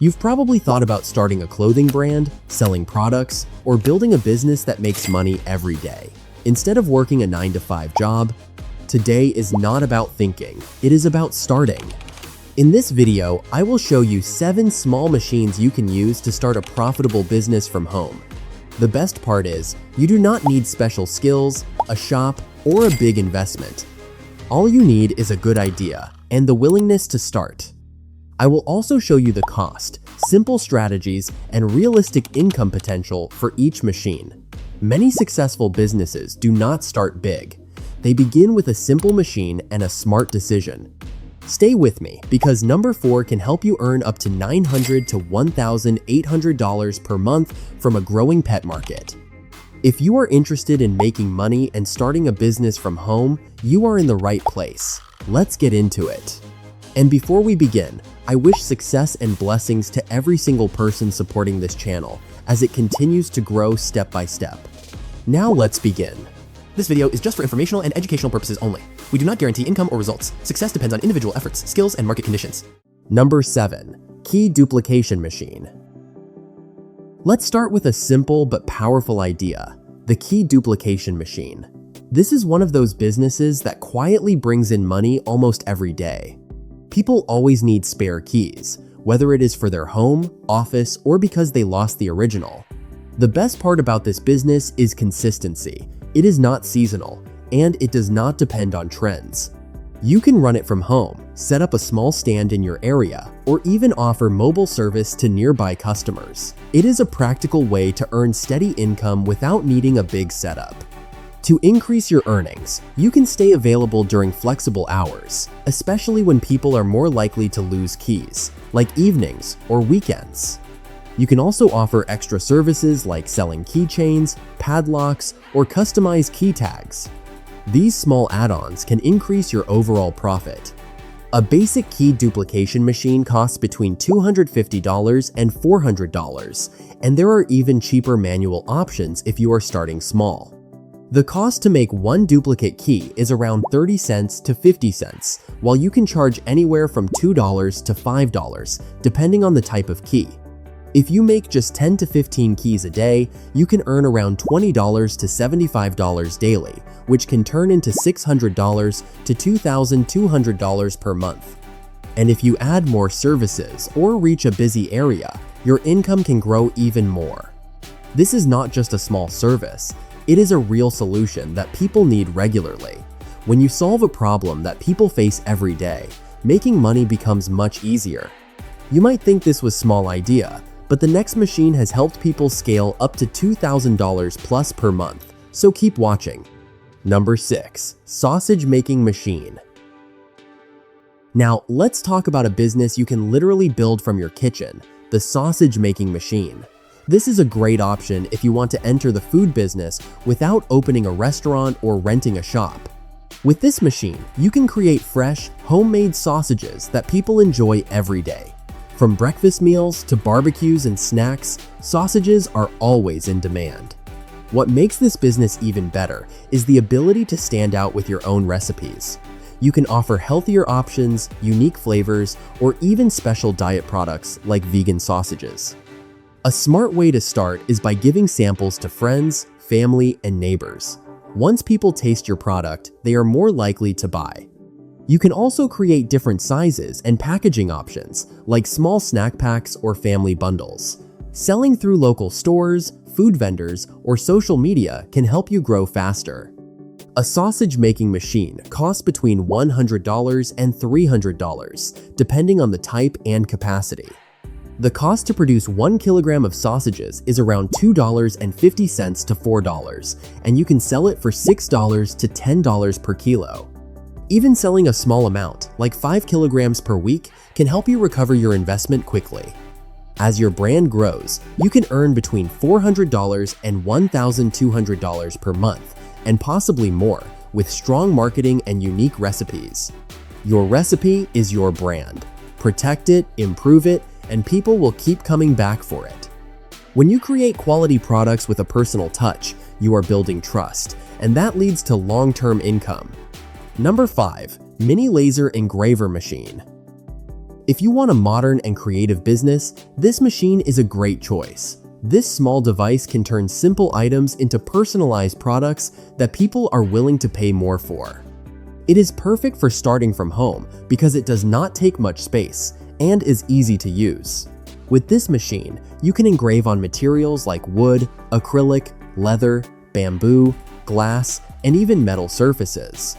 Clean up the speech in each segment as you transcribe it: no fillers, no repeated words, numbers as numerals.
You've probably thought about starting a clothing brand, selling products, or building a business that makes money every day. Instead of working a 9-to-5 job, today is not about thinking, it is about starting. In this video, I will show you 7 small machines you can use to start a profitable business from home. The best part is, you do not need special skills, a shop, or a big investment. All you need is a good idea and the willingness to start. I will also show you the cost, simple strategies, and realistic income potential for each machine. Many successful businesses do not start big. They begin with a simple machine and a smart decision. Stay with me because number 4 can help you earn up to $900 to $1,800 per month from a growing pet market. If you are interested in making money and starting a business from home, you are in the right place. Let's get into it. And before we begin, I wish success and blessings to every single person supporting this channel as it continues to grow step by step. Now let's begin. This video is just for informational and educational purposes only. We do not guarantee income or results. Success depends on individual efforts, skills, and market conditions. Number 7. Key Duplication Machine. Let's start with a simple but powerful idea, the key duplication machine. This is one of those businesses that quietly brings in money almost every day. People always need spare keys, whether it is for their home, office, or because they lost the original. The best part about this business is consistency. It is not seasonal, and it does not depend on trends. You can run it from home, set up a small stand in your area, or even offer mobile service to nearby customers. It is a practical way to earn steady income without needing a big setup. To increase your earnings, you can stay available during flexible hours, especially when people are more likely to lose keys, like evenings or weekends. You can also offer extra services like selling keychains, padlocks, or customized key tags. These small add-ons can increase your overall profit. A basic key duplication machine costs between $250 and $400, and there are even cheaper manual options if you are starting small. The cost to make one duplicate key is around 30 cents to 50 cents, while you can charge anywhere from $2 to $5, depending on the type of key. If you make just 10 to 15 keys a day, you can earn around $20 to $75 daily, which can turn into $600 to $2,200 per month. And if you add more services or reach a busy area, your income can grow even more. This is not just a small service, it is a real solution that people need regularly. When you solve a problem that people face every day, making money becomes much easier. You might think this was a small idea, but the next machine has helped people scale up to $2,000 plus per month, so keep watching. Number 6. Sausage Making Machine. Now, let's talk about a business you can literally build from your kitchen, the sausage making machine. This is a great option if you want to enter the food business without opening a restaurant or renting a shop. With this machine, you can create fresh, homemade sausages that people enjoy every day. From breakfast meals to barbecues and snacks, sausages are always in demand. What makes this business even better is the ability to stand out with your own recipes. You can offer healthier options, unique flavors, or even special diet products like vegan sausages. A smart way to start is by giving samples to friends, family, and neighbors. Once people taste your product, they are more likely to buy. You can also create different sizes and packaging options, like small snack packs or family bundles. Selling through local stores, food vendors, or social media can help you grow faster. A sausage making machine costs between $100 and $300, depending on the type and capacity. The cost to produce 1 kilogram of sausages is around $2.50 to $4, and you can sell it for $6 to $10 per kilo. Even selling a small amount, like 5 kilograms per week, can help you recover your investment quickly. As your brand grows, you can earn between $400 and $1,200 per month, and possibly more, with strong marketing and unique recipes. Your recipe is your brand. Protect it, improve it, and people will keep coming back for it. When you create quality products with a personal touch, you are building trust, and that leads to long-term income. Number 5. Mini Laser Engraver Machine. If you want a modern and creative business, this machine is a great choice. This small device can turn simple items into personalized products that people are willing to pay more for. It is perfect for starting from home because it does not take much space and is easy to use. With this machine, you can engrave on materials like wood, acrylic, leather, bamboo, glass, and even metal surfaces.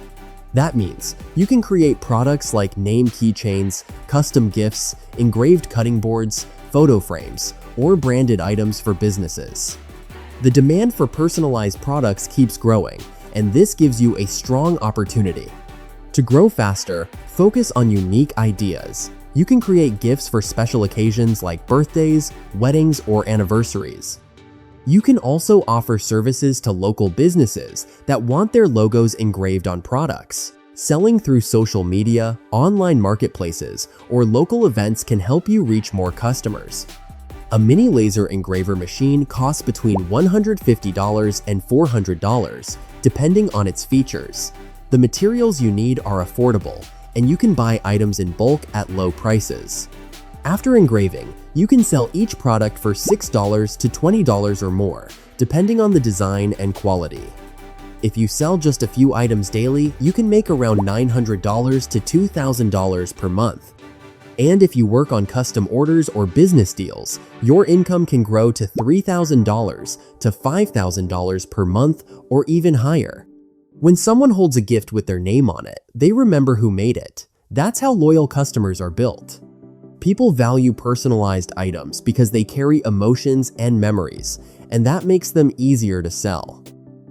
That means you can create products like name keychains, custom gifts, engraved cutting boards, photo frames, or branded items for businesses. The demand for personalized products keeps growing, and this gives you a strong opportunity. To grow faster, focus on unique ideas. You can create gifts for special occasions like birthdays, weddings, or anniversaries. You can also offer services to local businesses that want their logos engraved on products. Selling through social media, online marketplaces, or local events can help you reach more customers. A mini laser engraver machine costs between $150 and $400, depending on its features. The materials you need are affordable, and you can buy items in bulk at low prices. After engraving, you can sell each product for $6 to $20 or more, depending on the design and quality. If you sell just a few items daily, you can make around $900 to $2,000 per month. And if you work on custom orders or business deals, your income can grow to $3,000 to $5,000 per month or even higher. When someone holds a gift with their name on it, they remember who made it. That's how loyal customers are built. People value personalized items because they carry emotions and memories, and that makes them easier to sell.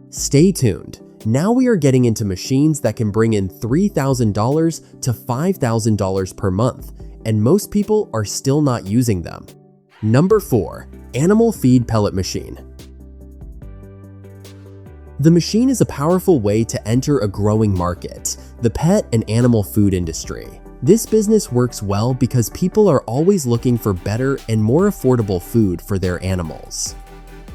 Stay tuned. Now we are getting into machines that can bring in $3,000 to $5,000 per month, and most people are still not using them. Number 4. Animal Feed Pellet Machine. The machine is a powerful way to enter a growing market, the pet and animal food industry. This business works well because people are always looking for better and more affordable food for their animals.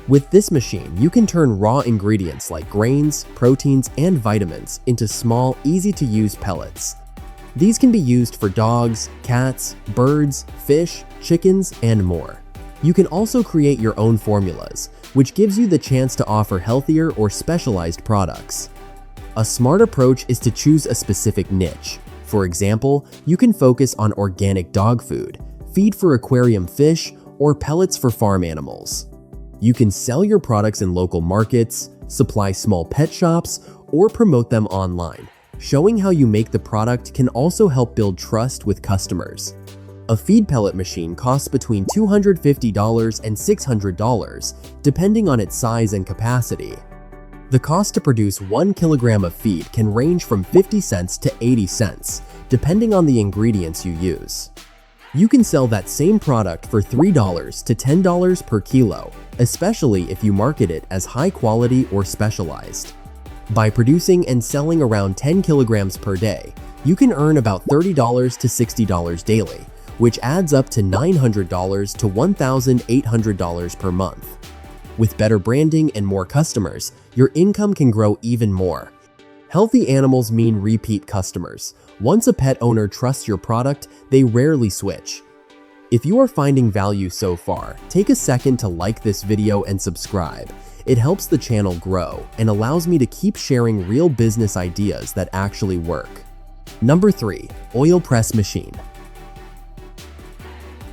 With this machine, you can turn raw ingredients like grains, proteins, and vitamins into small, easy-to-use pellets. These can be used for dogs, cats, birds, fish, chickens, and more. You can also create your own formulas, which gives you the chance to offer healthier or specialized products. A smart approach is to choose a specific niche. For example, you can focus on organic dog food, feed for aquarium fish, or pellets for farm animals. You can sell your products in local markets, supply small pet shops, or promote them online. Showing how you make the product can also help build trust with customers. A feed pellet machine costs between $250 and $600, depending on its size and capacity. The cost to produce 1 kilogram of feed can range from 50 cents to 80 cents, depending on the ingredients you use. You can sell that same product for $3 to $10 per kilo, especially if you market it as high quality or specialized. By producing and selling around 10 kilograms per day, you can earn about $30 to $60 daily, which adds up to $900 to $1,800 per month. With better branding and more customers, your income can grow even more. Healthy animals mean repeat customers. Once a pet owner trusts your product, they rarely switch. If you are finding value so far, take a second to like this video and subscribe. It helps the channel grow and allows me to keep sharing real business ideas that actually work. Number 3. Oil Press Machine.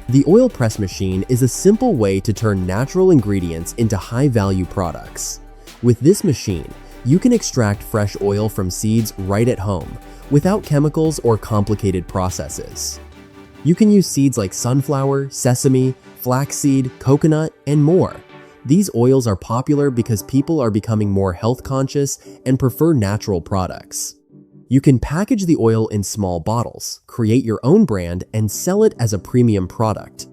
The oil press machine is a simple way to turn natural ingredients into high-value products. With this machine, you can extract fresh oil from seeds right at home, without chemicals or complicated processes. You can use seeds like sunflower, sesame, flaxseed, coconut, and more. These oils are popular because people are becoming more health conscious and prefer natural products. You can package the oil in small bottles, create your own brand, and sell it as a premium product.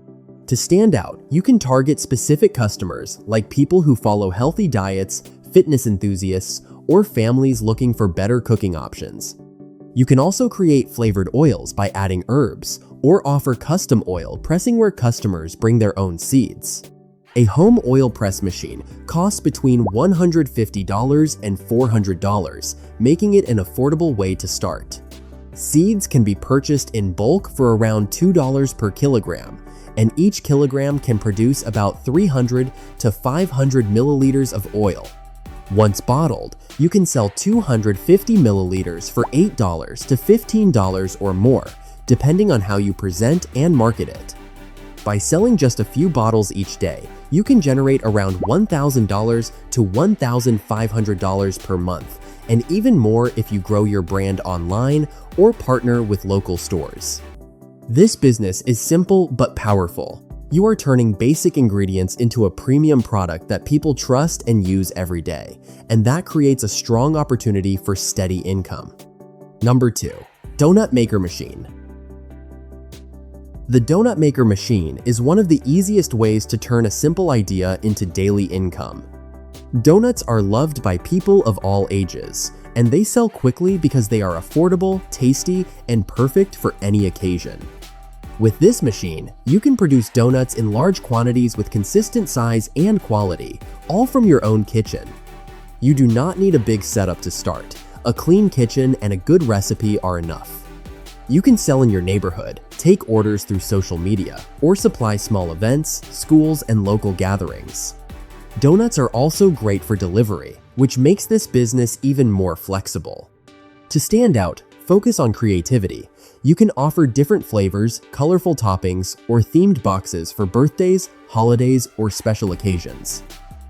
To stand out, you can target specific customers like people who follow healthy diets, fitness enthusiasts, or families looking for better cooking options. You can also create flavored oils by adding herbs, or offer custom oil pressing where customers bring their own seeds. A home oil press machine costs between $150 and $400, making it an affordable way to start. Seeds can be purchased in bulk for around $2 per kilogram, and each kilogram can produce about 300 to 500 milliliters of oil. Once bottled, you can sell 250 milliliters for $8 to $15 or more, depending on how you present and market it. By selling just a few bottles each day, you can generate around $1,000 to $1,500 per month, and even more if you grow your brand online or partner with local stores. This business is simple but powerful. You are turning basic ingredients into a premium product that people trust and use every day, and that creates a strong opportunity for steady income. Number 2. Donut Maker Machine. The donut maker machine is one of the easiest ways to turn a simple idea into daily income. Donuts are loved by people of all ages, and they sell quickly because they are affordable, tasty, and perfect for any occasion. With this machine, you can produce donuts in large quantities with consistent size and quality, all from your own kitchen. You do not need a big setup to start. A clean kitchen and a good recipe are enough. You can sell in your neighborhood, take orders through social media, or supply small events, schools, and local gatherings. Donuts are also great for delivery, which makes this business even more flexible. To stand out, focus on creativity. You can offer different flavors, colorful toppings, or themed boxes for birthdays, holidays, or special occasions.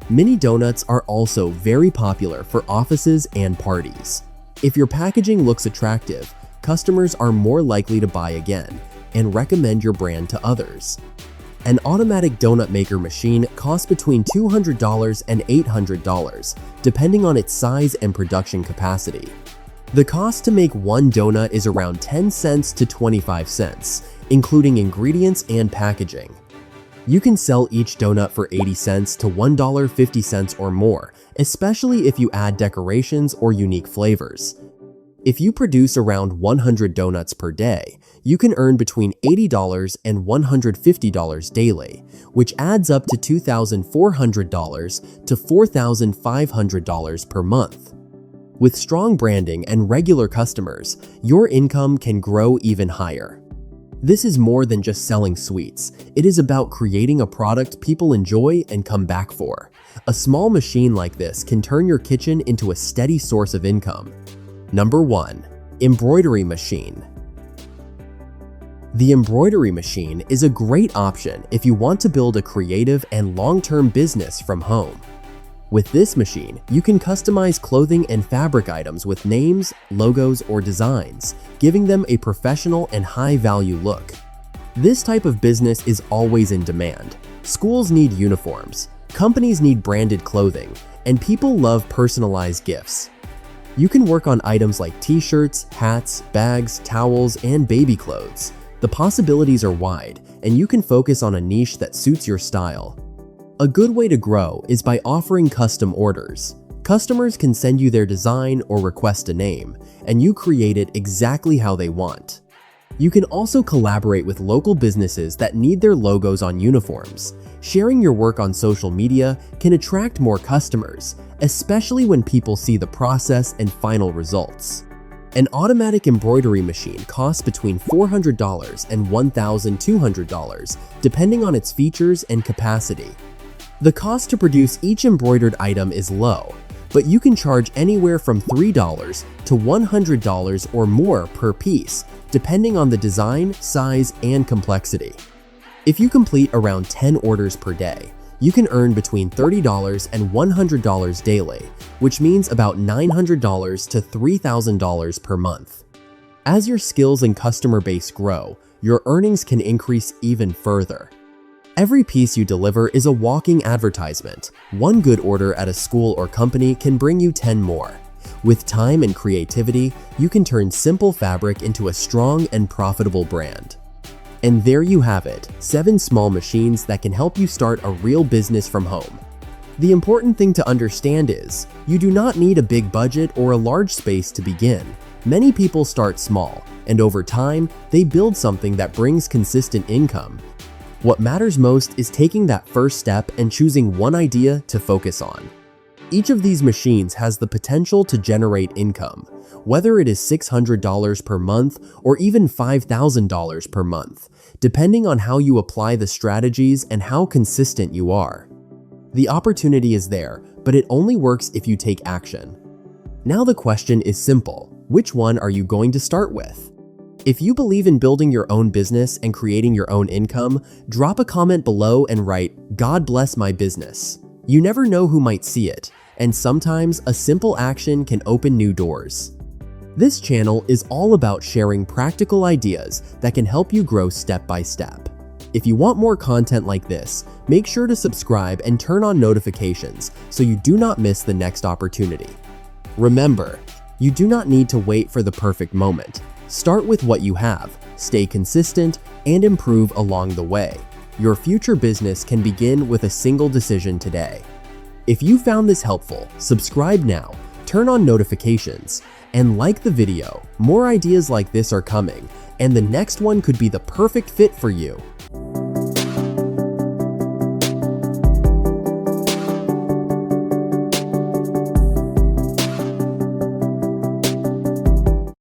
Mini donuts are also very popular for offices and parties. If your packaging looks attractive, customers are more likely to buy again and recommend your brand to others. An automatic donut maker machine costs between $200 and $800, depending on its size and production capacity. The cost to make one donut is around 10 cents to 25 cents, including ingredients and packaging. You can sell each donut for 80 cents to $1.50 or more, especially if you add decorations or unique flavors. If you produce around 100 donuts per day, you can earn between $80 and $150 daily, which adds up to $2,400 to $4,500 per month. With strong branding and regular customers, your income can grow even higher. This is more than just selling sweets. It is about creating a product people enjoy and come back for. A small machine like this can turn your kitchen into a steady source of income. Number 1. Embroidery Machine. The embroidery machine is a great option if you want to build a creative and long-term business from home. With this machine, you can customize clothing and fabric items with names, logos, or designs, giving them a professional and high-value look. This type of business is always in demand. Schools need uniforms, companies need branded clothing, and people love personalized gifts. You can work on items like t-shirts, hats, bags, towels, and baby clothes. The possibilities are wide, and you can focus on a niche that suits your style. A good way to grow is by offering custom orders. Customers can send you their design or request a name, and you create it exactly how they want. You can also collaborate with local businesses that need their logos on uniforms. Sharing your work on social media can attract more customers, especially when people see the process and final results. An automatic embroidery machine costs between $400 and $1,200, depending on its features and capacity. The cost to produce each embroidered item is low, but you can charge anywhere from $3 to $100 or more per piece, depending on the design, size, and complexity. If you complete around 10 orders per day, you can earn between $30 and $100 daily, which means about $900 to $3,000 per month. As your skills and customer base grow, your earnings can increase even further. Every piece you deliver is a walking advertisement. One good order at a school or company can bring you 10 more. With time and creativity, you can turn simple fabric into a strong and profitable brand. And there you have it, 7 small machines that can help you start a real business from home. The important thing to understand is, you do not need a big budget or a large space to begin. Many people start small, and over time, they build something that brings consistent income. What matters most is taking that first step and choosing one idea to focus on. Each of these machines has the potential to generate income, whether it is $600 per month or even $5,000 per month, depending on how you apply the strategies and how consistent you are. The opportunity is there, but it only works if you take action. Now the question is simple: which one are you going to start with? If you believe in building your own business and creating your own income, drop a comment below and write, "God bless my business." You never know who might see it, and sometimes a simple action can open new doors. This channel is all about sharing practical ideas that can help you grow step by step. If you want more content like this, make sure to subscribe and turn on notifications so you do not miss the next opportunity. Remember, you do not need to wait for the perfect moment. Start with what you have, stay consistent, and improve along the way. Your future business can begin with a single decision today. If you found this helpful, subscribe now, turn on notifications, and like the video. More ideas like this are coming, and the next one could be the perfect fit for you.